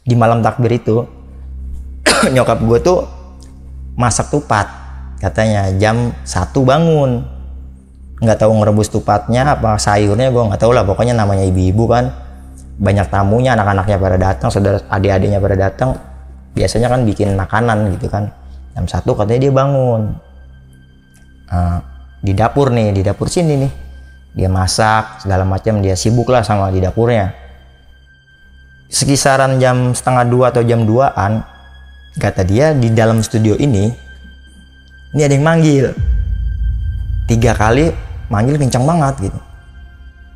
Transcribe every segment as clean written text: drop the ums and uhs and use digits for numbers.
Di malam takbir itu nyokap gue tuh masak tupat, katanya jam 1 bangun. Nggak tahu ngerebus tupatnya apa sayurnya, gue nggak tahu lah, pokoknya namanya ibu-ibu kan, banyak tamunya, anak-anaknya pada datang, saudara adik-adiknya pada datang, biasanya kan bikin makanan gitu kan. Jam 1 katanya dia bangun, di dapur nih, di dapur sini nih dia masak segala macam, dia sibuk lah sama di dapurnya. Sekisaran jam setengah 2 atau jam 2-an, kata dia di dalam studio ini ada yang manggil 3 kali, manggil kencang banget gitu,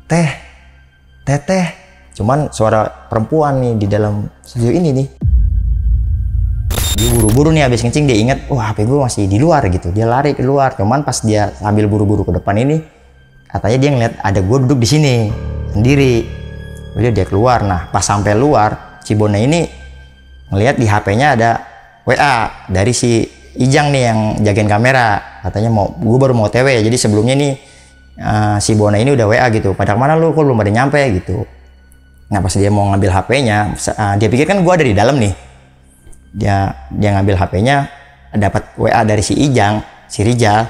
teh, cuman suara perempuan nih di dalam studio ini nih. Dia buru-buru nih habis kencing, dia ingat, wah HP gue masih di luar gitu, dia lari keluar. Cuman pas dia sambil buru-buru ke depan ini, katanya dia ngeliat ada gue duduk di sini sendiri. Jadi dia keluar. Nah pas sampai luar, si Bona ini ngeliat di HP-nya ada WA dari si Ijang nih yang jagain kamera. Katanya gue baru mau TW, jadi sebelumnya nih si Bona ini udah WA gitu, pada kemana lu, kok belum pada nyampe gitu. Nah pas dia mau ngambil HP-nya, dia pikir kan gue ada di dalam nih. Dia ngambil HP-nya, dapat WA dari si Ijang, si Rijal.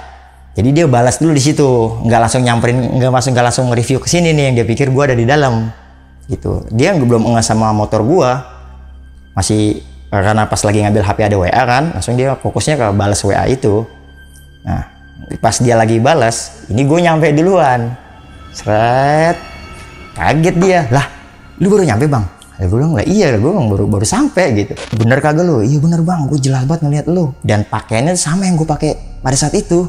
Jadi dia balas dulu di situ, nggak langsung nyamperin, nggak langsung review ke sini nih, yang dia pikir gua ada di dalam gitu. Dia belum nge sama motor gua, masih karena pas lagi ngambil HP ada WA kan, langsung dia fokusnya ke balas WA itu. Nah pas dia lagi balas, ini gue nyampe duluan, seret, kaget dia, lah lu baru nyampe bang? Gue bilang, lah iya, gue baru sampai gitu. Bener kagak lu? Iya bener bang, gue jelas banget ngeliat lu. Dan pakaiannya sama yang gue pakai pada saat itu.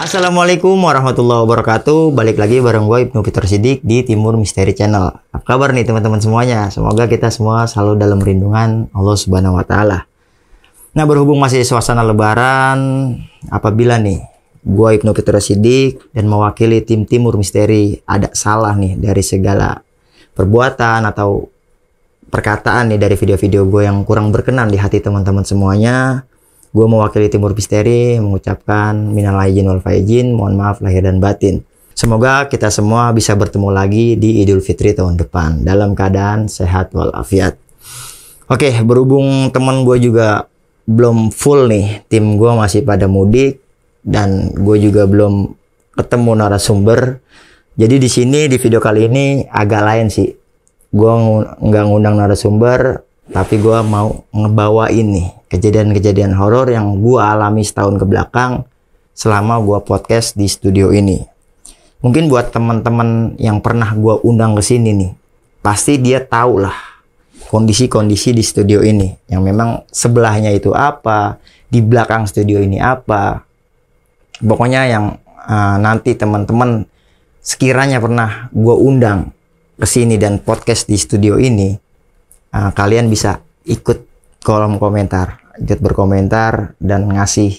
Assalamualaikum warahmatullahi wabarakatuh. Balik lagi bareng gue Ibnu Fitur Siddiq di Timur Misteri Channel. Apa kabar nih teman-teman semuanya? Semoga kita semua selalu dalam perlindungan Allah Subhanahu Wa Taala. Nah berhubung masih suasana Lebaran, apabila nih gue Ibnu Fitur Siddiq dan mewakili tim Timur Misteri ada salah nih dari segala perbuatan atau perkataan nih dari video-video gue yang kurang berkenan di hati teman-teman semuanya, gue mewakili Timur Misteri mengucapkan minal aidin wal faizin, mohon maaf lahir dan batin. Semoga kita semua bisa bertemu lagi di Idul Fitri tahun depan dalam keadaan sehat walafiat. Oke, berhubung teman gue juga belum full nih, tim gue masih pada mudik dan gue juga belum ketemu narasumber. Jadi di sini di video kali ini agak lain sih. Gue nggak ngundang narasumber, tapi gue mau ngebawain nih kejadian-kejadian horor yang gue alami setahun ke belakang selama gue podcast di studio ini. Mungkin buat teman-teman yang pernah gue undang ke sini nih, pasti dia tahu lah kondisi-kondisi di studio ini, yang memang sebelahnya itu apa, di belakang studio ini apa. Pokoknya yang nanti teman-teman sekiranya pernah gue undang ke sini dan podcast di studio ini, kalian bisa ikut kolom komentar, ikut berkomentar dan ngasih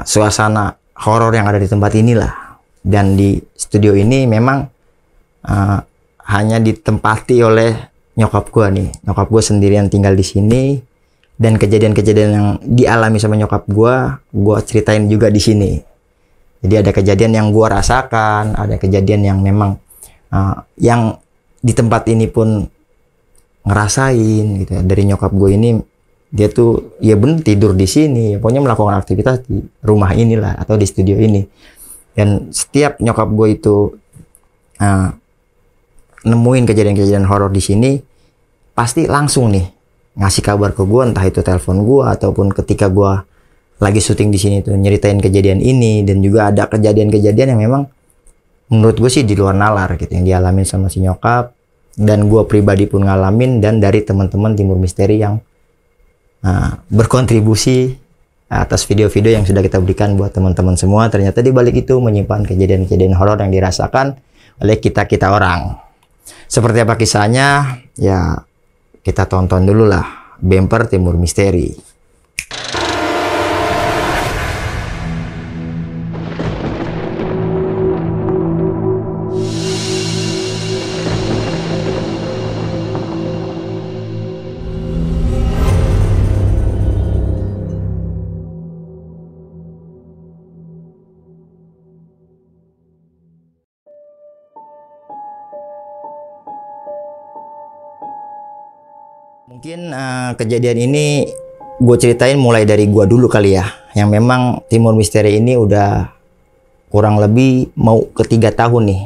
suasana horor yang ada di tempat inilah. Dan di studio ini memang hanya ditempati oleh nyokap gue nih. Nyokap gue sendirian tinggal di sini. Dan kejadian-kejadian yang dialami sama nyokap gue ceritain juga di sini. Jadi ada kejadian yang gue rasakan, ada kejadian yang memang yang di tempat ini pun ngerasain gitu. Dari nyokap gue ini, dia tuh ya bener tidur di sini, pokoknya melakukan aktivitas di rumah inilah atau di studio ini. Dan setiap nyokap gue itu nemuin kejadian-kejadian horor di sini, pasti langsung nih ngasih kabar ke gue, entah itu telepon gue ataupun ketika gue lagi syuting di sini tuh nyeritain kejadian ini. Dan juga ada kejadian-kejadian yang memang menurut gue sih di luar nalar gitu, yang dialamin sama si nyokap, dan gue pribadi pun ngalamin, dan dari teman-teman Timur Misteri yang berkontribusi atas video-video yang sudah kita berikan buat teman-teman semua. Ternyata di balik itu menyimpan kejadian-kejadian horor yang dirasakan oleh kita-kita orang. Seperti apa kisahnya? Ya kita tonton dulu lah bumper Timur Misteri. Mungkin kejadian ini gue ceritain mulai dari gue dulu kali ya, yang memang Timur Misteri ini udah kurang lebih mau ke 3 tahun nih.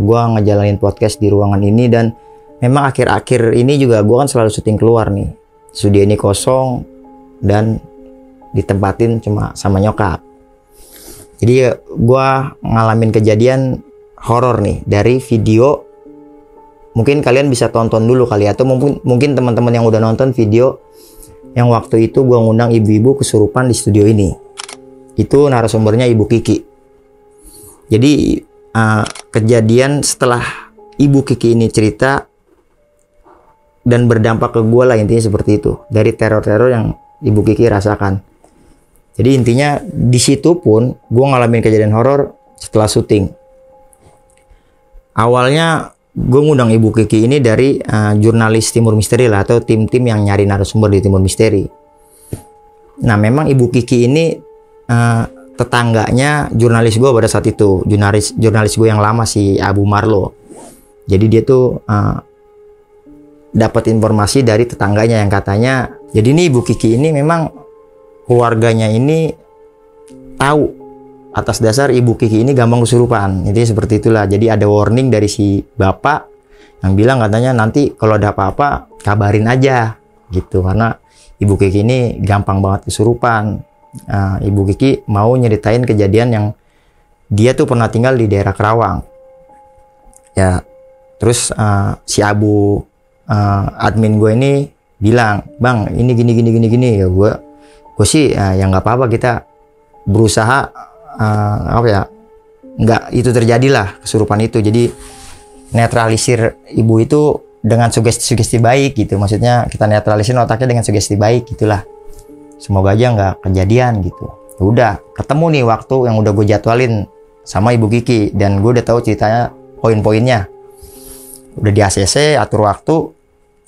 Gue ngejalanin podcast di ruangan ini, dan memang akhir-akhir ini juga gue kan selalu syuting keluar nih. Studio ini kosong dan ditempatin cuma sama nyokap. Jadi gue ngalamin kejadian horor nih dari video. Mungkin kalian bisa tonton dulu kali, atau mungkin teman-teman yang udah nonton video yang waktu itu gue ngundang ibu-ibu kesurupan di studio ini. Itu narasumbernya Ibu Kiki. Jadi kejadian setelah Ibu Kiki ini cerita dan berdampak ke gue lah, intinya seperti itu. Dari teror-teror yang Ibu Kiki rasakan. Jadi intinya di situ pun gue ngalamin kejadian horor setelah syuting. Awalnya gue ngundang Ibu Kiki ini dari jurnalis Timur Misteri lah, atau tim-tim yang nyari narasumber di Timur Misteri. Nah, memang Ibu Kiki ini tetangganya jurnalis gue pada saat itu, jurnalis gue yang lama, si Abu Marlo. Jadi dia tuh dapat informasi dari tetangganya yang katanya, jadi ini Ibu Kiki ini memang keluarganya ini tahu atas dasar Ibu Kiki ini gampang kesurupan. Intinya seperti itulah. Jadi ada warning dari si bapak yang bilang katanya nanti kalau ada apa-apa kabarin aja gitu, karena Ibu Kiki ini gampang banget kesurupan. Ibu Kiki mau nyeritain kejadian yang dia tuh pernah tinggal di daerah Kerawang ya. Terus si Abu admin gue ini bilang, "Bang, ini gini ya." Gue sih ya nggak apa-apa, kita berusaha nggak itu terjadilah kesurupan itu. Jadi netralisir ibu itu dengan sugesti baik gitu. Maksudnya kita netralisir otaknya dengan sugesti baik gitulah. Semoga aja nggak kejadian gitu. Ya udah, ketemu nih waktu yang udah gue jadwalin sama Ibu Kiki, dan gue udah tahu ceritanya, poin-poinnya. Udah di ACC atur waktu,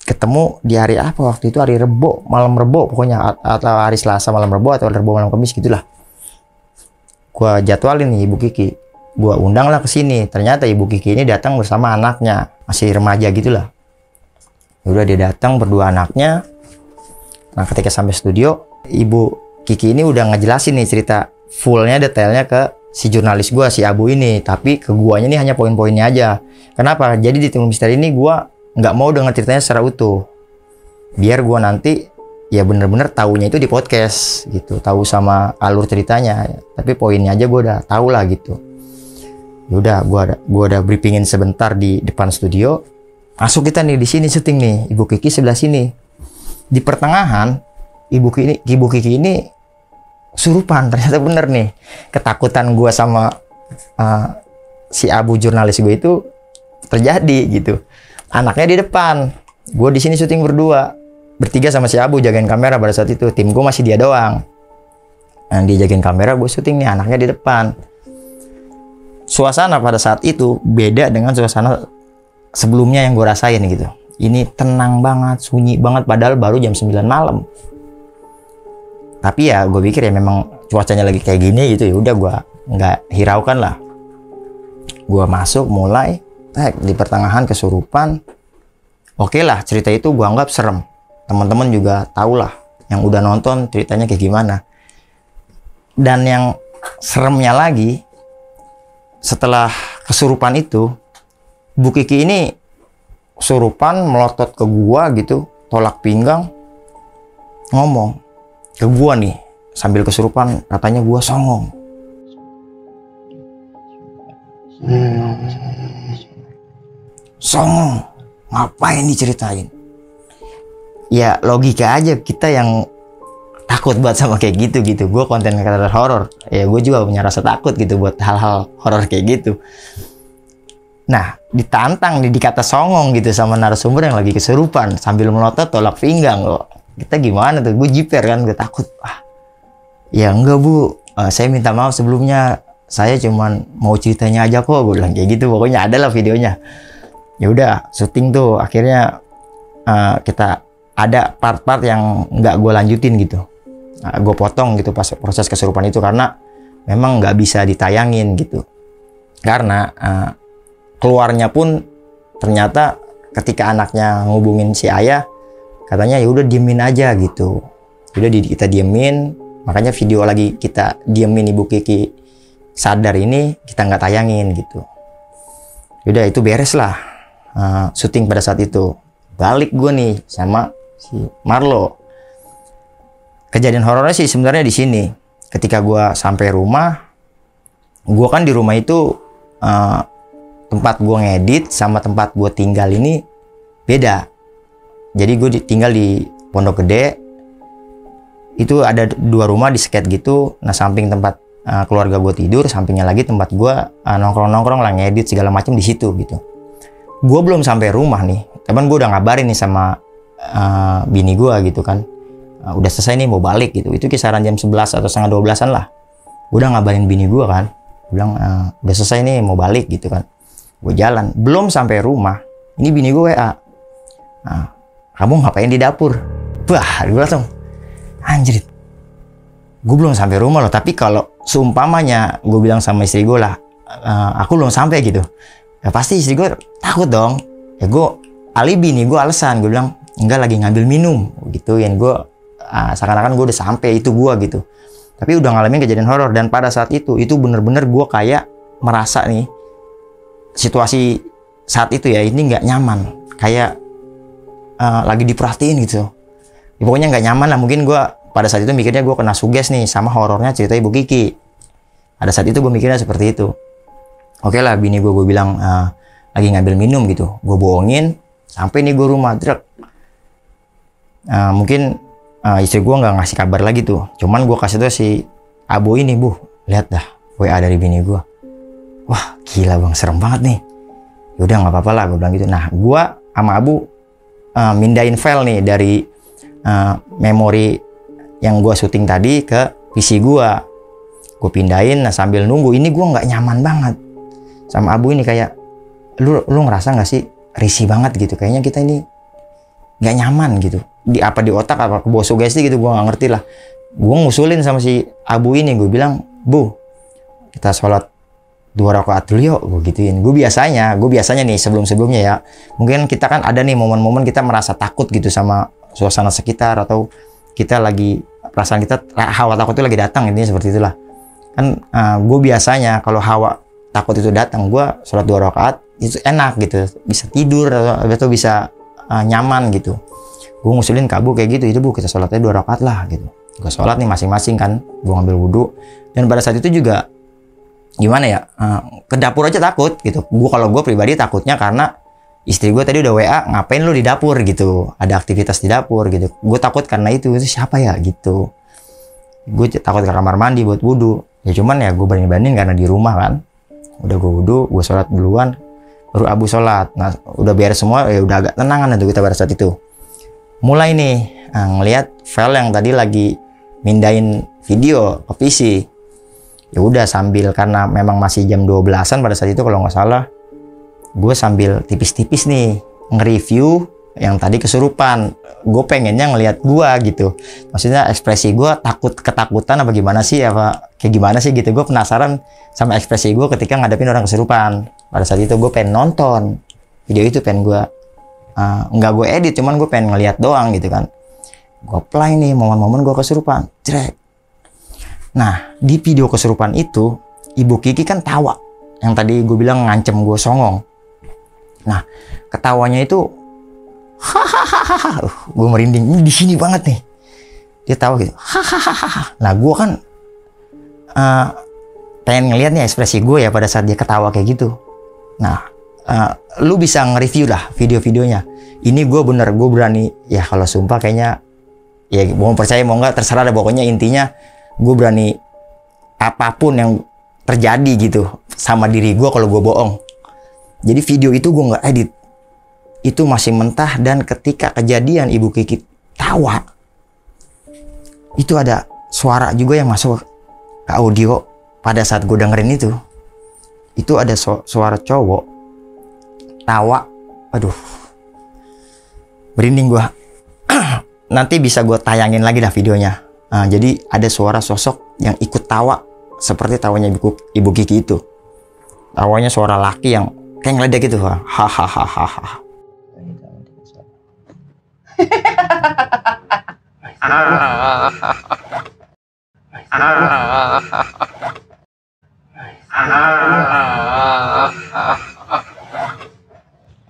ketemu di hari apa waktu itu, hari Rebo, malam Rebo pokoknya, atau hari Selasa malam Rebo, atau Rebo malam Kamis gitulah. Gua jadwalin nih Ibu Kiki, gua undang lah ke sini. Ternyata Ibu Kiki ini datang bersama anaknya, masih remaja gitulah. Udah, dia datang berdua anaknya. Nah, ketika sampai studio, Ibu Kiki ini udah ngejelasin nih cerita fullnya, detailnya ke si jurnalis gua, si Abu ini. Tapi ke guanya nih hanya poin-poinnya aja. Kenapa? Jadi di Timur Misteri ini gua nggak mau denger ceritanya secara utuh, biar gua nanti ya bener-bener taunya itu di podcast gitu, tahu sama alur ceritanya. Tapi poinnya aja gue udah tahu lah gitu. Yaudah, gue udah briefingin sebentar di depan studio. Masuk kita nih di sini syuting nih. Ibu Kiki sebelah sini. Di pertengahan Ibu Kiki ini surupan. Ternyata bener nih. Ketakutan gue sama si Abu jurnalis gue itu terjadi gitu. Anaknya di depan, gue di sini syuting berdua. Bertiga sama si Abu jagain kamera pada saat itu. Tim gue masih dia doang. Nah, dia jagain kamera, gue syuting nih, anaknya di depan. Suasana pada saat itu beda dengan suasana sebelumnya yang gue rasain gitu. Ini tenang banget, sunyi banget, padahal baru jam 9 malam. Tapi ya gue pikir ya memang cuacanya lagi kayak gini gitu, ya udah gue nggak hiraukan lah. Gue masuk mulai, di pertengahan kesurupan. Oke lah, cerita itu gue anggap serem. Teman-teman juga tahu lah, yang udah nonton ceritanya kayak gimana. Dan yang seremnya lagi, setelah kesurupan itu, Bu Kiki ini kesurupan melotot ke gua gitu, tolak pinggang, ngomong ke gua nih sambil kesurupan, katanya gua songong. Songong, ngapain diceritain? Ya logika aja, kita yang takut buat sama kayak gitu. Gue konten kreator horor, ya gue juga punya rasa takut gitu buat hal-hal horor kayak gitu. Nah, ditantang dikata songong gitu sama narasumber yang lagi kesurupan sambil melotot tolak pinggang loh. Kita gimana tuh? Gue jiper kan, gue takut. Ya enggak Bu, saya minta maaf sebelumnya. Saya cuman mau ceritanya aja kok, gue bilang kayak gitu. Pokoknya ada lah videonya. Ya udah, syuting tuh akhirnya kita ada part-part yang nggak gue lanjutin gitu. Gue potong gitu pas proses kesurupan itu, karena memang nggak bisa ditayangin gitu. Karena keluarnya pun ternyata ketika anaknya ngubungin si ayah, katanya ya udah diemin aja gitu. Udah kita diemin, makanya video lagi kita diemin Ibu Kiki sadar ini kita nggak tayangin gitu. Udah itu beres lah syuting pada saat itu. Balik gue nih sama si Marlo. Kejadian horornya sih sebenarnya di sini. Ketika gue sampai rumah, gue kan di rumah itu tempat gue ngedit sama tempat gue tinggal ini beda. Jadi gue tinggal di Pondok Gede. Itu ada 2 rumah di seket gitu. Nah samping tempat keluarga gue tidur, sampingnya lagi tempat gue nongkrong-nongkrong lah, ngedit segala macam di situ gitu. Gue belum sampai rumah nih, teman gue udah ngabarin nih sama bini gue gitu kan. Udah selesai nih mau balik gitu. Itu kisaran jam 11 atau setengah 12-an lah. Gue udah ngabarin bini gue kan. Gue bilang udah selesai nih mau balik gitu kan. Gue jalan, belum sampai rumah. Ini bini gue WA. Kamu ngapain di dapur? Wah, gue langsung anjir. Gue belum sampai rumah loh. Tapi kalau seumpamanya gue bilang sama istri gue lah, aku belum sampai gitu. Ya pasti istri gue takut dong. Ya gue alibi nih, gue alasan. Gue bilang enggak, lagi ngambil minum gitu. Yang gue seakan-akan gue udah sampai, itu gue gitu. Tapi udah ngalamin kejadian horor. Dan pada saat itu bener-bener gue kayak merasa nih situasi saat itu ya, ini nggak nyaman. Kayak lagi diperhatiin gitu. Ya, pokoknya nggak nyaman lah. Mungkin gue pada saat itu mikirnya gue kena suges nih sama horornya cerita Ibu Kiki. Pada saat itu gue mikirnya seperti itu. Oke lah, bini gue bilang lagi ngambil minum gitu. Gue bohongin, sampai nih gue rumah. Mungkin istri gue nggak ngasih kabar lagi tuh. Cuman gue kasih tuh si Abu ini, Bu, lihat dah WA dari bini gue. Wah gila bang, serem banget nih. Yaudah nggak apa-apa lah, gue bilang gitu. Nah gue sama Abu mindahin file nih dari memori yang gue syuting tadi ke PC gue. Gue pindahin. Nah sambil nunggu ini gue nggak nyaman banget sama Abu ini. Kayak lu ngerasa nggak sih risih banget gitu, kayaknya kita ini nggak nyaman gitu. Di otak apa kebawa sugesti gitu, gue nggak ngerti lah. Gue ngusulin sama si Abu ini, gue bilang, Bu, kita sholat 2 rakaat dulu yuk, gue gituin. Gue biasanya nih sebelumnya ya, mungkin kita kan ada nih momen-momen kita merasa takut gitu sama suasana sekitar, atau kita lagi perasaan kita hawa takut itu lagi datang, intinya seperti itulah kan. Gue biasanya kalau hawa takut itu datang, gue sholat 2 rakaat itu enak gitu, bisa tidur atau bisa nyaman gitu. Gue ngusulin ke Abu kayak gitu, itu Bu kita sholatnya 2 rakaat lah gitu. Gue sholat nih masing-masing kan, gue ngambil wudhu. Dan pada saat itu juga gimana ya, ke dapur aja takut gitu. Kalau gue pribadi takutnya karena istri gue tadi udah WA, ngapain lu di dapur gitu, ada aktivitas di dapur gitu. Gue takut karena itu siapa ya gitu. Gue takut ke kamar mandi buat wudhu. Ya cuman ya gue banding-banding karena di rumah kan. Udah gue wudhu, gue sholat duluan, baru Abu sholat. Nah udah beres semua, ya udah agak tenangan tuh kita pada saat itu. Mulai nih ngelihat file yang tadi lagi mindahin video ke PC. Ya udah sambil, karena memang masih jam 12-an pada saat itu kalau nggak salah, gue sambil tipis-tipis nih nge-review yang tadi kesurupan. Gue pengennya ngelihat gue gitu, maksudnya ekspresi gue ketakutan apa gimana sih, apa kayak gimana sih gitu. Gue penasaran sama ekspresi gue ketika ngadepin orang kesurupan. Pada saat itu gue pengen nonton video itu, pengen gue nggak gue edit, cuman gue pengen ngeliat doang gitu kan. Gue play nih momen-momen gue kesurupan, Jrek. Nah di video kesurupan itu Ibu Kiki kan tawa, yang tadi gue bilang ngancem gue songong. Nah ketawanya itu hahaha, gue merinding, ini di sini banget nih dia tawa gitu, hahaha. Nah gue kan pengen ngeliat nih ekspresi gue ya pada saat dia ketawa kayak gitu. Nah lu bisa nge-review lah video-videonya. Ini gue berani ya, kalau sumpah kayaknya ya mau percaya mau nggak terserah deh, pokoknya intinya gue berani apapun yang terjadi gitu sama diri gue kalau gue bohong. Jadi video itu gue nggak edit, itu masih mentah. Dan ketika kejadian Ibu Kiki tawa, itu ada suara juga yang masuk ke audio pada saat gue dengerin itu. Itu ada suara cowok tawa, aduh merinding gue. Nanti bisa gue tayangin lagi dah videonya. Jadi ada suara sosok yang ikut tawa seperti tawanya Ibu Kiki itu. Tawanya suara laki yang kayak ngeledek gitu, hahaha.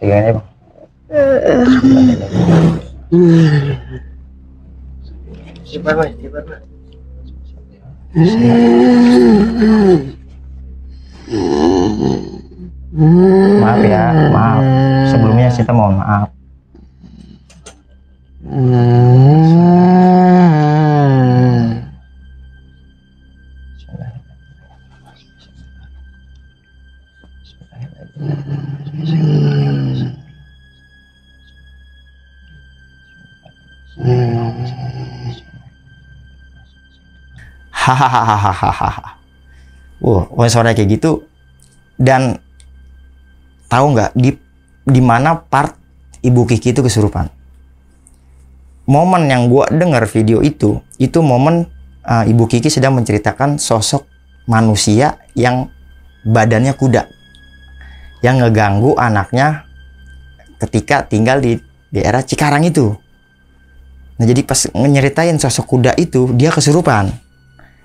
Pegangannya bang. Siapa mas? Maaf ya, maaf. Sebelumnya kita mohon maaf. Hahaha. Suara kayak gitu. Dan tahu nggak di mana part Ibu Kiki itu kesurupan? Momen yang gua dengar video itu momen Ibu Kiki sedang menceritakan sosok manusia yang badannya kuda yang ngeganggu anaknya ketika tinggal di daerah Cikarang itu. Nah, jadi pas nyeritain sosok kuda itu, dia kesurupan.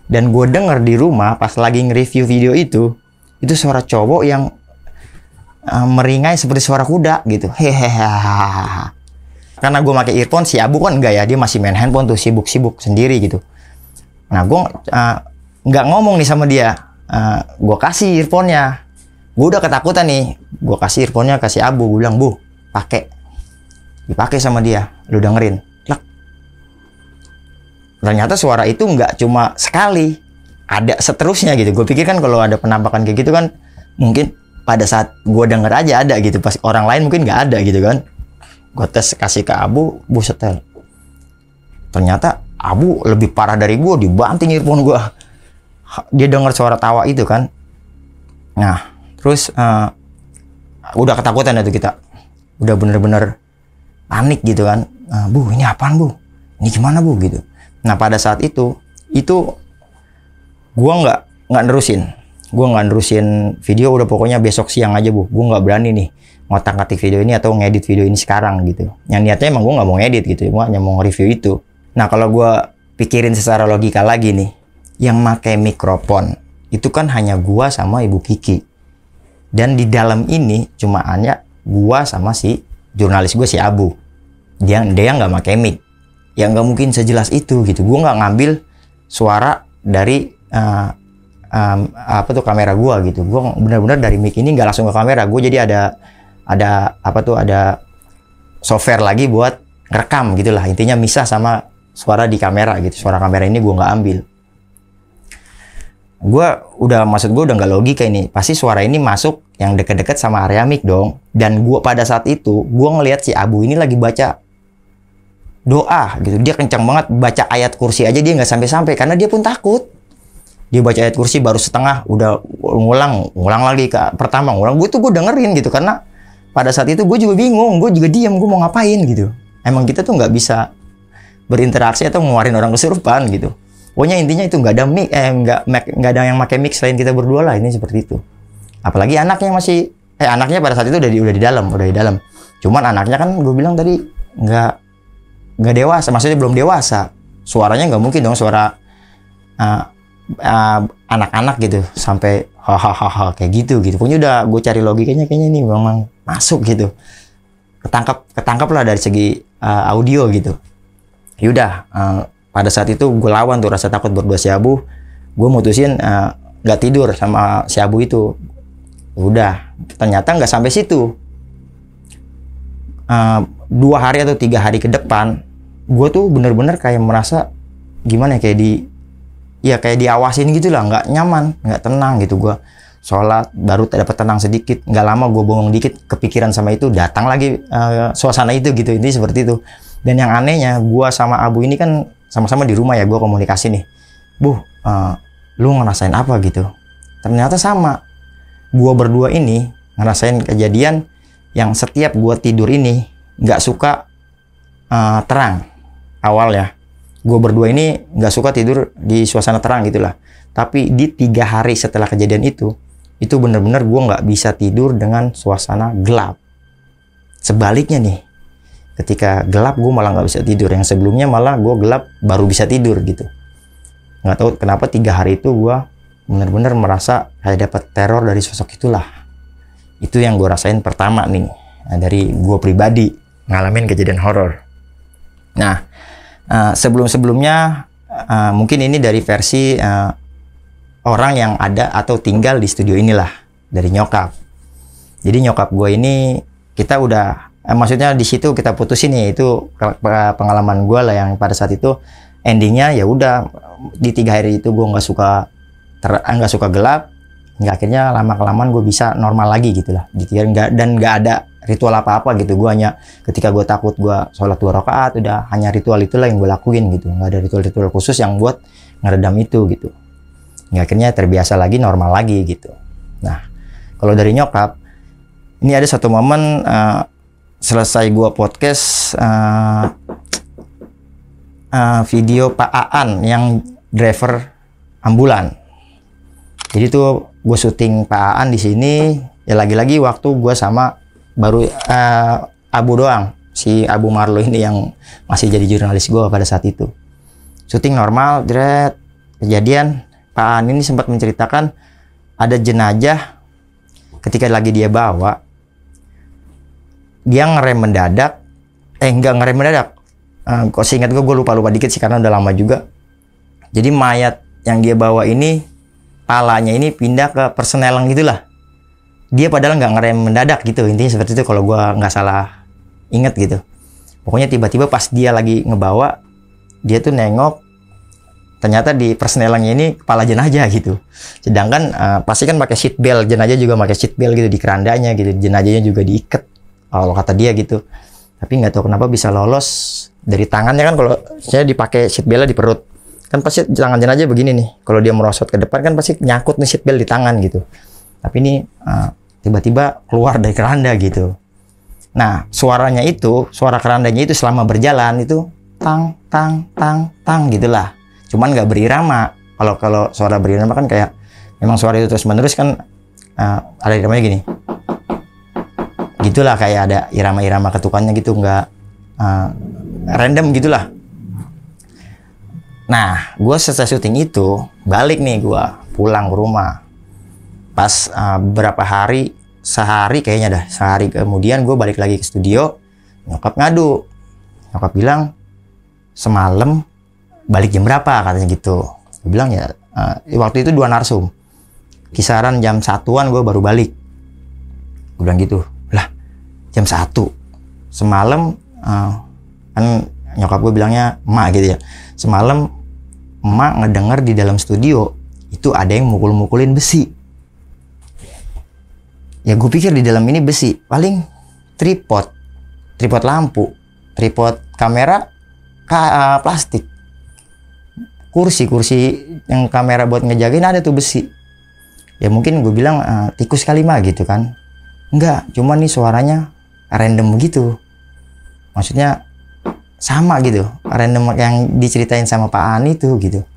Dan gue denger di rumah pas lagi nge-review video itu suara cowok yang meringai seperti suara kuda gitu. Hehehe. Karena gue pakai earphone, si Abu kan enggak ya, dia masih main handphone tuh, sibuk sendiri gitu. Nah, gue nggak ngomong nih sama dia. Gue kasih earphone-nya. Gue udah ketakutan nih. Gue kasih earphone-nya ke si Abu. Gue bilang, Bu, pakai. Dipakai sama dia. Lu dengerin. Lek. Ternyata suara itu nggak cuma sekali. Ada seterusnya gitu. Gue pikir kan kalau ada penampakan kayak gitu kan, mungkin pada saat gue denger aja ada gitu. Pas orang lain mungkin nggak ada gitu kan. Gue tes kasih ke Abu, setel. Ternyata Abu lebih parah dari gue, dibanting earphone gue. Dia dengar suara tawa itu kan. Nah, terus udah ketakutan itu kita. Udah bener-bener panik gitu kan. Bu, ini apaan Bu? Ini gimana Bu? Gitu. Nah, pada saat itu gue nggak nerusin. Gue nggak nerusin video, udah pokoknya besok siang aja Bu. Gue nggak berani nih ngotak-ngatik video ini atau ngedit video ini sekarang gitu. Yang niatnya emang gue nggak mau ngedit gitu, gue hanya mau review itu. Nah, kalau gue pikirin secara logika lagi nih, yang pakai mikrofon itu kan hanya gue sama Ibu Kiki. Dan di dalam ini cuma hanya gue sama si jurnalis gue, si Abu. Dia nggak pakai mic. Ya nggak mungkin sejelas itu gitu. Gue nggak ngambil suara dari kamera gue gitu. Gue benar-benar dari mic ini nggak langsung ke kamera. Gue jadi ada software lagi buat ngerekam gitulah, intinya misah sama suara di kamera gitu. Suara kamera ini gue nggak ambil. Maksud gue udah nggak logika ini, pasti suara ini masuk yang deket-deket sama area mic dong. Dan gue pada saat itu gue ngelihat si Abu ini lagi baca doa gitu, dia kencang banget baca ayat kursi aja, dia nggak sampai-sampai karena dia pun takut. Dia baca ayat kursi baru setengah, udah ngulang lagi ke pertama, gue dengerin gitu. Karena pada saat itu gue juga bingung, gue juga diam, gue mau ngapain gitu. Emang kita tuh nggak bisa berinteraksi atau ngeluarin orang kesurupan gitu. Pokoknya intinya itu nggak ada mic, nggak ada yang pakai mic selain kita berdua lah, ini seperti itu. Apalagi anaknya anaknya pada saat itu udah di dalam. Cuman anaknya kan gue bilang tadi nggak dewasa, maksudnya belum dewasa. Suaranya nggak mungkin dong suara anak-anak gitu sampai hahaha kayak gitu. Pokoknya udah gue cari logikanya, kayaknya ini memang masuk gitu, ketangkap lah dari segi audio gitu. Yaudah, pada saat itu gue lawan tuh rasa takut berdua si Abu. Gue mutusin nggak tidur sama si Abu itu. Udah, ternyata nggak sampai situ. 2 hari atau 3 hari ke depan, gue tuh bener-bener kayak merasa gimana ya, kayak diawasin gitu lah, nggak nyaman, nggak tenang gitu. Gue sholat baru dapat tenang sedikit, nggak lama gue bengong dikit, kepikiran sama itu, datang lagi suasana itu gitu. Ini seperti itu. Dan yang anehnya, gue sama Abu ini kan sama-sama di rumah ya, gue komunikasi nih, Bu, lu ngerasain apa gitu? Ternyata sama, gue berdua ini ngerasain kejadian yang setiap gue tidur ini nggak suka terang awal ya. Gue berdua ini nggak suka tidur di suasana terang gitulah. Tapi di 3 hari setelah kejadian itu bener-bener gue nggak bisa tidur dengan suasana gelap. Sebaliknya nih, ketika gelap gue malah nggak bisa tidur. Yang sebelumnya malah gue gelap baru bisa tidur gitu. Nggak tahu kenapa 3 hari itu gue bener-bener merasa kayak dapat teror dari sosok itulah. Itu yang gue rasain pertama nih, dari gue pribadi ngalamin kejadian horor. Nah, sebelum-sebelumnya mungkin ini dari versi orang yang ada atau tinggal di studio inilah, dari nyokap. Jadi nyokap gue ini kita udah maksudnya di situ kita putusin nih, itu pengalaman gue lah yang pada saat itu endingnya ya udah di 3 hari itu gue nggak suka gelap, hingga akhirnya lama kelamaan gue bisa normal lagi gitulah. Dan nggak ada ritual apa-apa gitu. Gue hanya ketika gue takut gue sholat 2 rakaat, udah hanya ritual itulah yang gue lakuin gitu. Nggak ada ritual-ritual khusus yang buat ngeredam itu gitu. Hingga akhirnya terbiasa lagi, normal lagi gitu. Nah, kalau dari nyokap, ini ada satu momen selesai gua podcast video Pak Aan yang driver ambulan. Jadi tuh gue syuting Pak Aan di sini ya, lagi-lagi waktu gue sama baru Abu doang, si Abu Marlo ini yang masih jadi jurnalis gue pada saat itu. Syuting normal, kejadian Pak Aan ini sempat menceritakan ada jenazah ketika lagi dia bawa, dia ngerem mendadak, enggak ngerem mendadak. Kok seingat gue lupa dikit sih karena udah lama juga. Jadi mayat yang dia bawa ini, palanya ini pindah ke persneling gitulah. Dia padahal nggak ngerem mendadak gitu, intinya seperti itu kalau gue nggak salah inget gitu. Pokoknya tiba-tiba pas dia lagi ngebawa, dia tuh nengok, ternyata di persnelingnya ini kepala jenazah gitu. Sedangkan pasti kan pakai seat belt, jenazah juga pakai seat belt gitu di kerandanya gitu, jenazahnya juga diikat. Kalau kata dia gitu, tapi nggak tahu kenapa bisa lolos dari tangannya kan. Kalau saya dipakai seat belt di perut, kan pasti tangan jenazah begini nih. Kalau dia merosot ke depan kan pasti nyangkut nih seat belt di tangan gitu. Tapi ini tiba-tiba keluar dari keranda gitu. Nah, suaranya itu, suara kerandanya itu selama berjalan itu tang tang tang tang gitulah. Cuman nggak berirama. Kalau suara berirama kan kayak memang suara itu terus menerus kan, ada iramanya gini. Gitulah, kayak ada irama-irama ketukannya gitu, nggak random gitulah. Nah, gue selesai syuting itu balik nih, gue pulang ke rumah. Pas berapa hari, sehari kayaknya dah, sehari kemudian gue balik lagi ke studio. Nyokap ngadu, nyokap bilang semalam balik jam berapa katanya gitu. Gue bilang ya waktu itu 2 narsum, kisaran jam 1-an gue baru balik. Gue bilang gitu, lah jam 1 semalam, kan nyokap gue bilangnya emak gitu ya, semalam emak ngedenger di dalam studio itu ada yang mukul-mukulin besi. Ya gue pikir di dalam ini besi, paling tripod lampu, tripod kamera, plastik, kursi yang kamera buat ngejagain ada tuh besi. Ya mungkin gue bilang tikus kali mah gitu kan. Enggak, cuma nih suaranya random gitu. Maksudnya sama gitu, random yang diceritain sama Pak An itu gitu.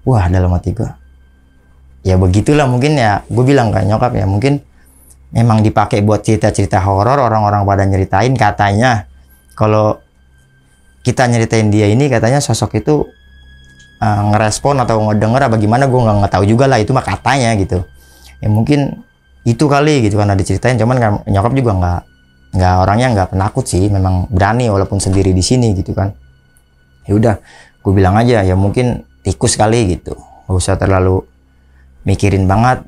Wah, dalam hati gue, ya begitulah mungkin ya. Gue bilang ke nyokap ya mungkin memang dipakai buat cerita-cerita horor. Orang-orang pada nyeritain katanya kalau kita nyeritain dia ini katanya sosok itu ngerespon atau ngedenger apa gimana, gue nggak tahu juga lah, itu mah katanya gitu. Ya mungkin itu kali gitu karena diceritain. Cuman kan nyokap juga nggak orangnya nggak penakut sih, memang berani walaupun sendiri di sini gitu kan. Ya udah, gue bilang aja ya mungkin tikus kali gitu, nggak usah terlalu mikirin banget.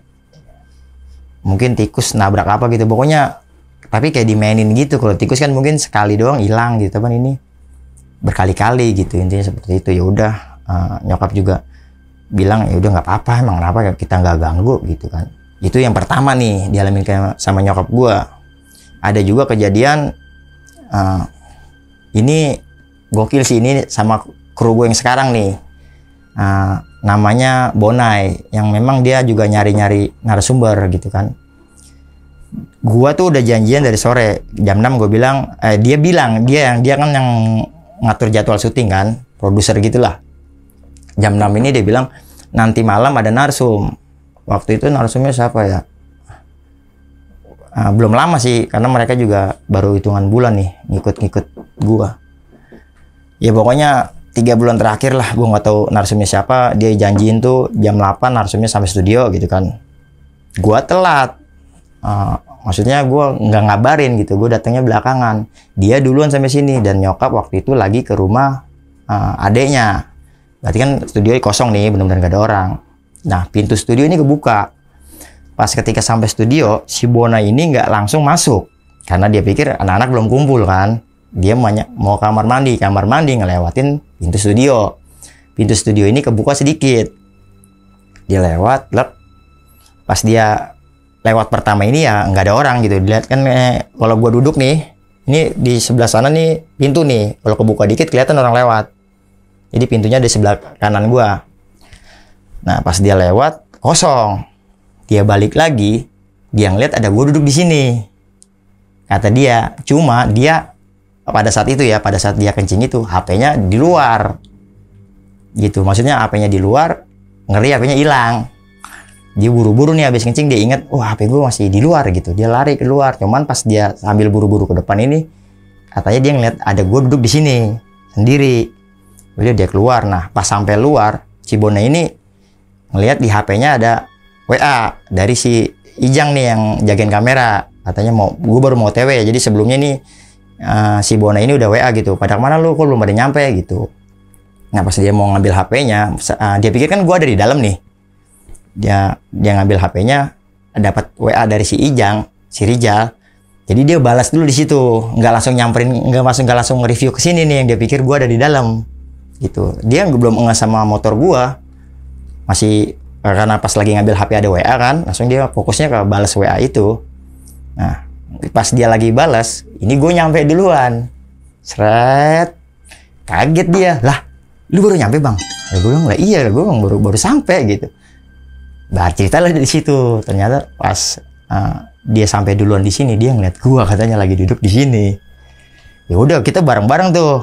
Mungkin tikus nabrak apa gitu, pokoknya. Tapi kayak dimainin gitu. Kalau tikus kan mungkin sekali doang hilang gitu, kan ini berkali-kali gitu, intinya seperti itu. Ya udah, nyokap juga bilang ya udah nggak apa-apa, emang kenapa kita nggak ganggu gitu kan. Itu yang pertama nih dialamin sama nyokap gue. Ada juga kejadian ini gokil sih, ini sama kru gue yang sekarang nih, namanya Bonai, yang memang dia juga nyari-nyari narasumber gitu kan. Gua tuh udah janjian dari sore jam 6, gue bilang dia kan yang ngatur jadwal syuting kan, produser gitulah. Jam 6 ini dia bilang nanti malam ada narsum. Waktu itu narsumnya siapa ya? belum lama sih, karena mereka juga baru hitungan bulan nih ngikut gua. Ya pokoknya 3 bulan terakhir lah, gua nggak tahu narsumnya siapa, dia janjiin tuh jam 8 narsumnya sampai studio gitu kan. Gua telat. Maksudnya gua nggak ngabarin gitu, gua datangnya belakangan. Dia duluan sampai sini dan nyokap waktu itu lagi ke rumah adeknya. Berarti kan studio kosong nih, benar-benar gak ada orang. Nah, pintu studio ini kebuka. Pas ketika sampai studio, si Bona ini nggak langsung masuk. Karena dia pikir anak-anak belum kumpul kan. Dia mau kamar mandi ngelewatin pintu studio. Pintu studio ini kebuka sedikit. Dia lewat, pas dia lewat pertama ini ya nggak ada orang gitu. Dilihat kan kalau gua duduk nih, ini di sebelah sana nih pintu nih. Kalau kebuka dikit kelihatan orang lewat. Jadi pintunya di sebelah kanan gua. Nah, pas dia lewat kosong. Dia balik lagi, dia ngeliat ada gue duduk di sini. Kata dia, cuma dia pada saat itu ya, pada saat dia kencing itu, HP-nya di luar. Gitu, maksudnya HP-nya di luar, ngeri HP-nya hilang. Dia buru-buru nih habis kencing, dia ingat, HP gue masih di luar gitu. Dia lari keluar, cuman pas dia sambil buru-buru ke depan ini, katanya dia ngeliat ada gue duduk di sini, sendiri. Udah dia keluar, nah pas sampai luar, si Bona ini ngeliat di HP-nya ada WA dari si Ijang nih yang jagain kamera. Katanya gue baru mau TW ya. Jadi sebelumnya nih si Bona ini udah WA gitu. Pada kemana lu? Kok belum pada nyampe gitu. Nah pas dia mau ngambil HP-nya, dia pikir kan gue ada di dalam nih. Dia ngambil HP-nya, dapat WA dari si Ijang, si Rijal. Jadi dia balas dulu di situ, nggak langsung nyamperin, nggak langsung nge-review ke sini nih yang dia pikir gue ada di dalam. Gitu. Dia belum nge sama motor gue, masih. Karena pas lagi ngambil HP ada WA kan, langsung dia fokusnya ke balas WA itu. Nah, pas dia lagi balas, ini gue nyampe duluan. Seret. Kaget dia. Lah, lu baru nyampe bang? Gue bilang, lah iya, gue baru sampai gitu. Bah, cerita lah dari situ. Ternyata pas dia sampai duluan di sini, dia ngeliat gue katanya lagi duduk di sini. Ya udah, kita bareng-bareng tuh.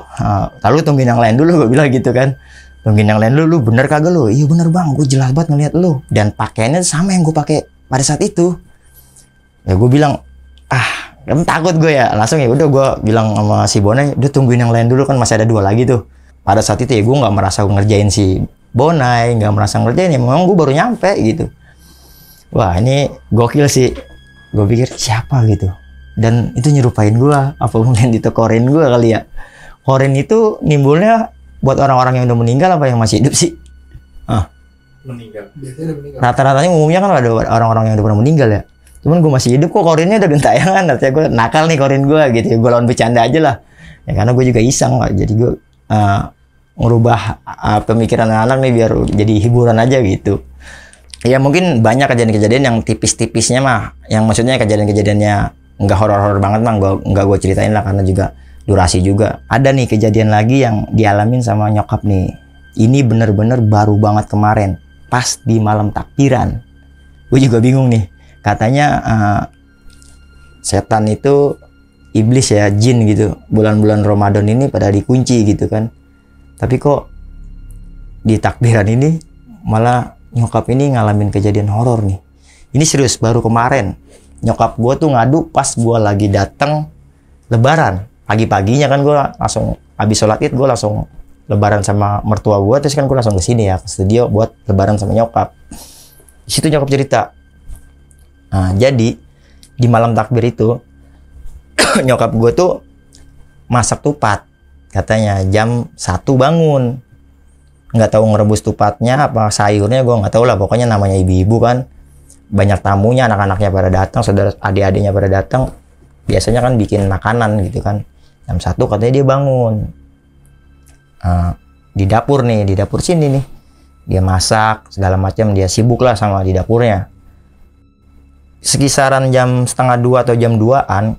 Lalu tungguin yang lain dulu, gue bilang gitu kan. Tungguin yang lain lu bener kagak lu? Iya bener bang, gue jelas banget ngeliat lu. Dan pakaiannya sama yang gue pakai pada saat itu. Ya gue bilang, kan takut gue ya. Langsung ya udah gue bilang sama si Bona, udah tungguin yang lain dulu kan masih ada 2 lagi tuh. Pada saat itu ya gue nggak merasa ngerjain si Bonai, nggak merasa ngerjain ya. Memang gue baru nyampe gitu. Wah ini gokil sih. Gue pikir siapa gitu. Dan itu nyerupain gue. Apa mungkin ditekorin gue kali ya. Korin itu nimbulnya buat orang-orang yang udah meninggal apa yang masih hidup sih? Meninggal. Biasanya meninggal. Rata-ratanya umumnya kan ada orang-orang yang udah pernah meninggal ya. Cuman gue masih hidup kok, korinnya udah gentayangan. Artinya gue nakal nih korin gue gitu. Gue lawan bercanda aja lah. Ya karena gue juga iseng lah. Jadi gue ngerubah pemikiran anak-anak nih biar jadi hiburan aja gitu. Ya mungkin banyak kejadian-kejadian yang tipis-tipisnya mah. Yang maksudnya kejadian-kejadiannya nggak horor-horor banget mah. Nggak gue ceritain lah karena juga durasi juga. Ada nih kejadian lagi yang dialamin sama nyokap nih. Ini bener-bener baru banget kemarin. Pas di malam takbiran. Gue juga bingung nih. Katanya setan itu iblis ya, jin gitu. Bulan-bulan Ramadan ini pada dikunci gitu kan. Tapi kok di takbiran ini malah nyokap ini ngalamin kejadian horor nih. Ini serius, baru kemarin. Nyokap gue tuh ngadu pas gue lagi dateng lebaran. Pagi-paginya kan gue langsung habis sholat id, gue langsung lebaran sama mertua gue, terus kan gue langsung ke sini ya ke studio buat lebaran sama nyokap. Di situ nyokap cerita. Nah, jadi di malam takbir itu nyokap gue tuh masak tupat. Katanya jam 1 bangun. Nggak tahu ngerebus tupatnya apa sayurnya, gue nggak tahu lah. Pokoknya namanya ibu-ibu kan. Banyak tamunya, anak-anaknya pada datang, saudara adik-adiknya pada datang. Biasanya kan bikin makanan gitu kan. Jam 1 katanya dia bangun. Di dapur nih, di dapur sini nih. Dia masak, segala macam. Dia sibuk lah sama di dapurnya. Sekisaran jam 1:30 atau jam 2-an,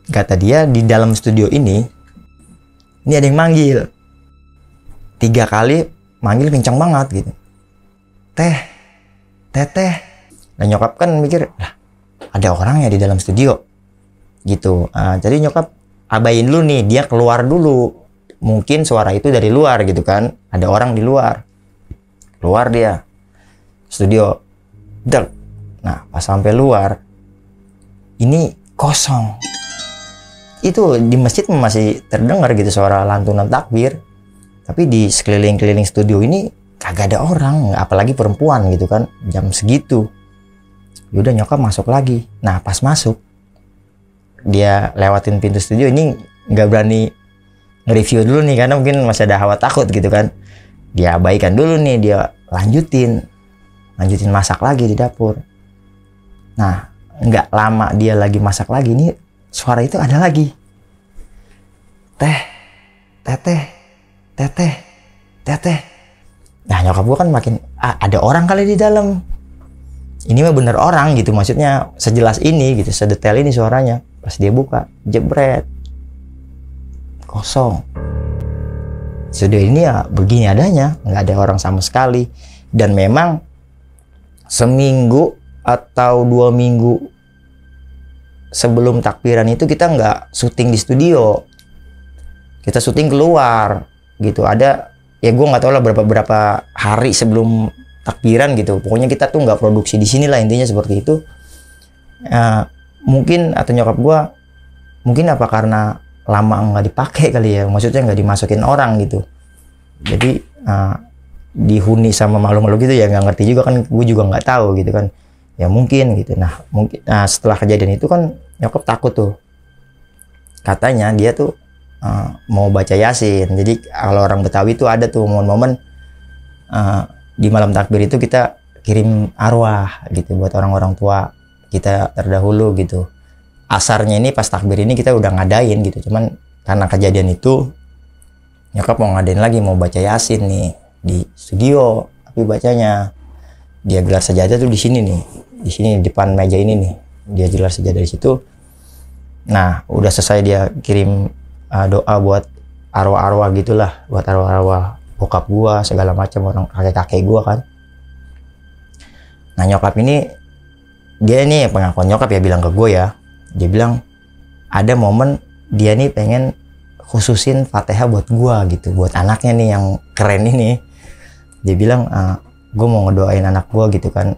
kata dia di dalam studio ini ada yang manggil. 3 kali manggil kencang banget gitu. Teh. Nah nyokap kan mikir, lah ada orang ya di dalam studio gitu. Jadi nyokap abain dulu nih, dia keluar dulu. Mungkin suara itu dari luar gitu kan. Ada orang di luar. Keluar dia. Studio. Dek. Nah, pas sampai luar, ini kosong. Itu di masjid masih terdengar gitu suara lantunan takbir, tapi di sekeliling-keliling studio ini kagak ada orang, apalagi perempuan gitu kan, jam segitu. Yaudah nyokap masuk lagi. Nah pas masuk, dia lewatin pintu studio, ini nggak berani nge-review dulu nih karena mungkin masih ada hawa takut gitu kan. Dia abaikan dulu nih, dia lanjutin masak lagi di dapur. Nah nggak lama dia lagi masak lagi nih, suara itu ada lagi. Teteh. Nah nyokap gue kan makin, ada orang kali di dalam. Ini mah bener orang gitu, maksudnya sejelas ini gitu, sedetail ini suaranya. Pas dia buka, jebret. Kosong. Sudah ini ya begini adanya, nggak ada orang sama sekali. Dan memang seminggu atau 2 minggu sebelum takbiran itu kita nggak syuting di studio, kita syuting keluar gitu. Ada ya gue nggak tahu lah berapa hari sebelum takbiran gitu, pokoknya kita tuh nggak produksi di sini lah, intinya seperti itu. Mungkin atau nyokap gue mungkin apa karena lama nggak dipakai kali ya, maksudnya nggak dimasukin orang gitu, jadi dihuni sama makhluk-makhluk gitu ya, nggak ngerti juga kan, gue juga nggak tahu gitu kan ya, mungkin gitu. Nah mungkin setelah kejadian itu kan nyokap takut tuh, katanya dia tuh mau baca Yasin. Jadi kalau orang Betawi tuh ada tuh momen-momen di malam takbir itu kita kirim arwah gitu buat orang-orang tua kita terdahulu gitu. Asarnya ini pas takbir ini kita udah ngadain gitu, cuman karena kejadian itu nyokap mau ngadain lagi, mau baca Yasin nih di studio, tapi bacanya dia gelar sajadah tuh di sini nih, di sini depan meja ini nih, dia gelar sajadah di situ. Nah udah selesai dia kirim doa buat arwah-arwah gitulah, buat arwah-arwah bokap gua segala macam, orang kakek-kakek gua kan. Nah nyokap ini, dia nih pengakuan nyokap ya bilang ke gue ya, dia bilang ada momen dia nih pengen khususin Fatihah buat gua gitu, buat anaknya nih yang keren ini. Dia bilang gue mau ngedoain anak gua gitu kan,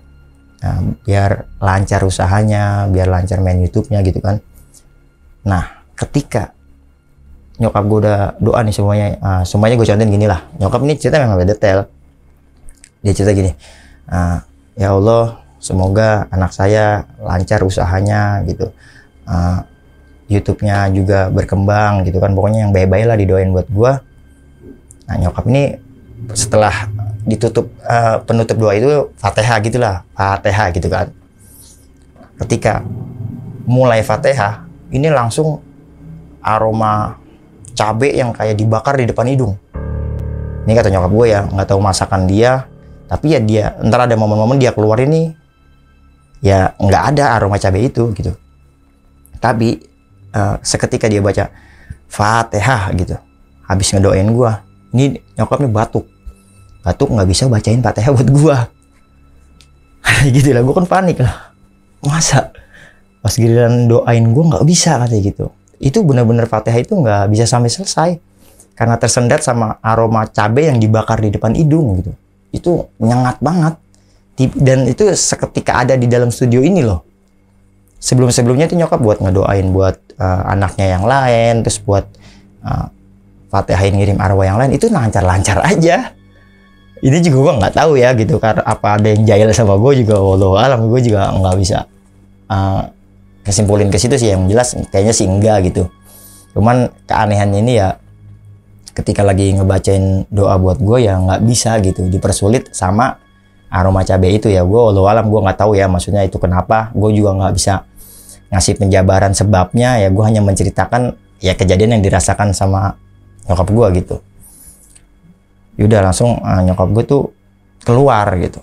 biar lancar usahanya, biar lancar main YouTube-nya gitu kan. Nah ketika nyokap gue udah doa nih semuanya gue contohin gini lah. Nyokap ini cerita memang detail. Dia cerita gini, ya Allah semoga anak saya lancar usahanya gitu, YouTube-nya juga berkembang gitu kan, pokoknya yang baik-baik lah didoain buat gue. Nah nyokap ini setelah ditutup penutup doa itu Fatihah gitulah, Fatihah gitu kan. Ketika mulai Fatihah ini langsung aroma cabai yang kayak dibakar di depan hidung. Ini kata nyokap gue ya, nggak tahu masakan dia, tapi ya dia ntar ada momen-momen dia keluar ini ya nggak ada aroma cabai itu gitu. Tapi seketika dia baca Fatihah gitu, habis ngedoain gue, ini nyokap nih batuk nggak bisa bacain Fatihah buat gue. Gitu lah, gue kan panik lah, masa pas giliran doain gue nggak bisa katanya gitu. Itu benar-benar Fatihah itu nggak bisa sampai selesai karena tersendat sama aroma cabai yang dibakar di depan hidung gitu. Itu nyengat banget, dan itu seketika ada di dalam studio ini loh. Sebelumnya itu nyokap buat ngedoain buat anaknya yang lain, terus buat Fatihain ngirim arwah yang lain, itu lancar-lancar aja. Ini juga gue nggak tahu ya gitu, karena apa ada yang jahil sama gue juga, wallahu alam, gue juga nggak bisa kesimpulin ke situ sih. Yang jelas kayaknya sih enggak gitu. Cuman keanehannya ini ya ketika lagi ngebacain doa buat gue ya nggak bisa gitu, dipersulit sama aroma cabai itu ya. Gue wallahu alam, gue nggak tahu ya maksudnya itu kenapa, gue juga nggak bisa ngasih penjabaran sebabnya ya. Gue hanya menceritakan ya kejadian yang dirasakan sama nyokap gue gitu. Yaudah langsung nyokap gue tuh keluar gitu,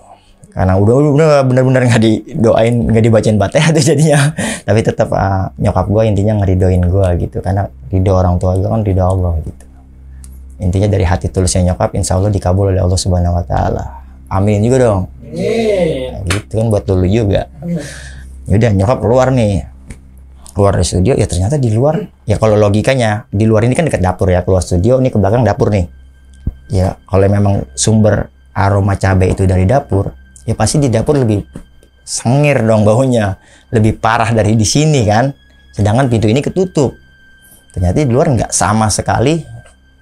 karena udah bener-bener nggak didoain, nggak dibacain Fatihah tuh jadinya. Tapi tetap nyokap gue intinya ngeridoin gue gitu, karena ridho orang tua gue kan ridho Allah gitu. Intinya dari hati tulusnya nyokap, insya Allah dikabul oleh Allah Subhanahu Wa Taala. Amin juga dong. Nah, gitu kan buat dulu juga. Yaudah nyokap keluar dari studio, ya ternyata di luar ya, kalau logikanya di luar ini kan dekat dapur ya, keluar studio ini ke belakang dapur nih ya. Kalau memang sumber aroma cabai itu dari dapur ya pasti di dapur lebih sengir dong baunya, lebih parah dari di sini kan. Sedangkan pintu ini ketutup. Ternyata di luar nggak sama sekali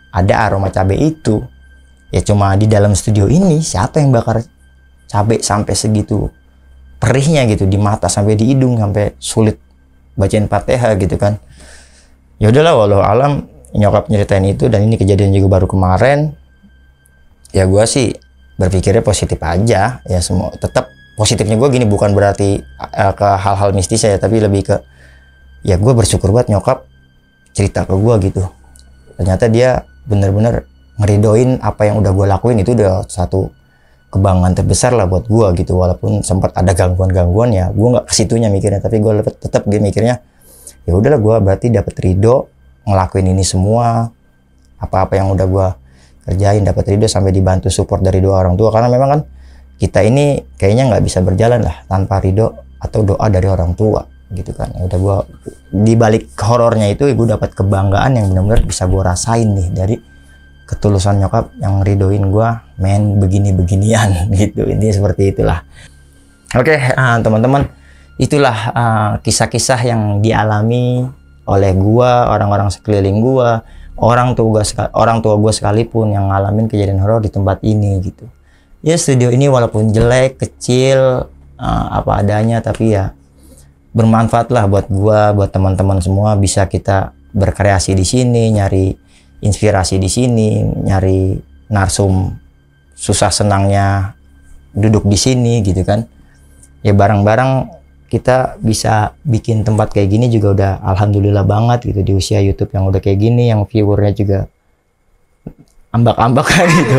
ada aroma cabai itu. Ya cuma di dalam studio ini siapa yang bakar cabai sampai segitu perihnya gitu, di mata sampai di hidung, sampai sulit bacain Fatihah gitu kan. Ya udahlah, walau alam, nyokap nyeritain itu dan ini kejadian juga baru kemarin. Ya gue sih berpikirnya positif aja ya, semua tetap positifnya gue gini, bukan berarti ke hal-hal mistis ya, tapi lebih ke ya gue bersyukur banget nyokap cerita ke gue gitu. Ternyata dia bener-bener ngeridoin apa yang udah gue lakuin, itu udah satu kebanggaan terbesar lah buat gue gitu. Walaupun sempat ada gangguan-gangguan ya, gue nggak kesitunya mikirnya, tapi gue tetap dia mikirnya ya udahlah, gue berarti dapet ridho ngelakuin ini semua, apa-apa yang udah gue kerjain dapat ridho, sampai dibantu support dari doa orang tua. Karena memang kan kita ini kayaknya nggak bisa berjalan lah tanpa ridho atau doa dari orang tua gitu kan. Ya udah, gue di balik horornya itu gue dapat kebanggaan yang benar-benar bisa gue rasain nih dari ketulusan nyokap yang ridoin gue main begini-beginian gitu. Ini seperti itulah. Oke, teman-teman, itulah kisah-kisah yang dialami oleh gue, orang-orang sekeliling gue, orang tua gue sekalipun yang ngalamin kejadian horor di tempat ini gitu. Ya studio ini walaupun jelek, kecil, apa adanya, tapi ya bermanfaat lah buat gue, buat teman-teman semua. Bisa kita berkreasi di sini, nyari inspirasi di sini, nyari narsum susah senangnya duduk di sini gitu kan. Ya bareng-bareng kita bisa bikin tempat kayak gini juga udah alhamdulillah banget gitu, di usia YouTube yang udah kayak gini, yang viewernya juga ambak-ambak gitu.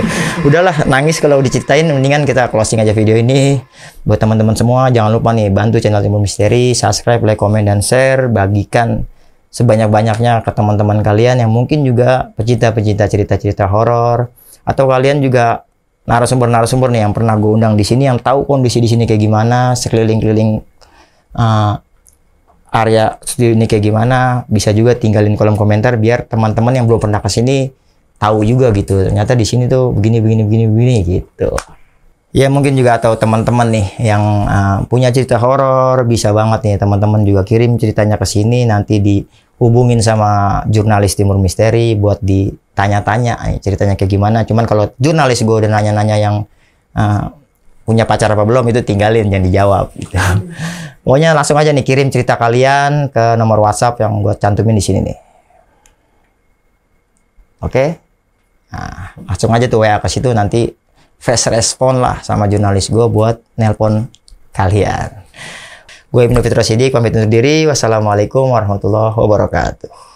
Udahlah, nangis kalau diceritain, mendingan kita closing aja video ini. Buat teman-teman semua, jangan lupa nih bantu channel Timur Misteri, subscribe, like, komen, dan share, bagikan sebanyak-banyaknya ke teman-teman kalian yang mungkin juga pecinta-pecinta cerita-cerita horor, atau kalian juga narasumber-narasumber nih yang pernah gue undang di sini, yang tahu kondisi di sini kayak gimana, sekeliling-keliling area studio ini kayak gimana. Bisa juga tinggalin kolom komentar biar teman-teman yang belum pernah kesini tahu juga gitu, ternyata di sini tuh begini gitu. Ya mungkin juga atau teman-teman nih yang punya cerita horor, bisa banget nih teman-teman juga kirim ceritanya ke sini, nanti dihubungin sama jurnalis Timur Misteri buat ditanya-tanya ceritanya kayak gimana. Cuman kalau jurnalis gue udah nanya-nanya yang punya pacar apa belum, itu tinggalin, jangan dijawab gitu. Pokoknya langsung aja nih kirim cerita kalian ke nomor WhatsApp yang gue cantumin di sini nih. Oke? Nah, langsung aja tuh WA ke situ, nanti fast respon lah sama jurnalis gue buat nelpon kalian. Gue Ibnu Fitro Siddiq pamit undur diri. Wassalamualaikum warahmatullahi wabarakatuh.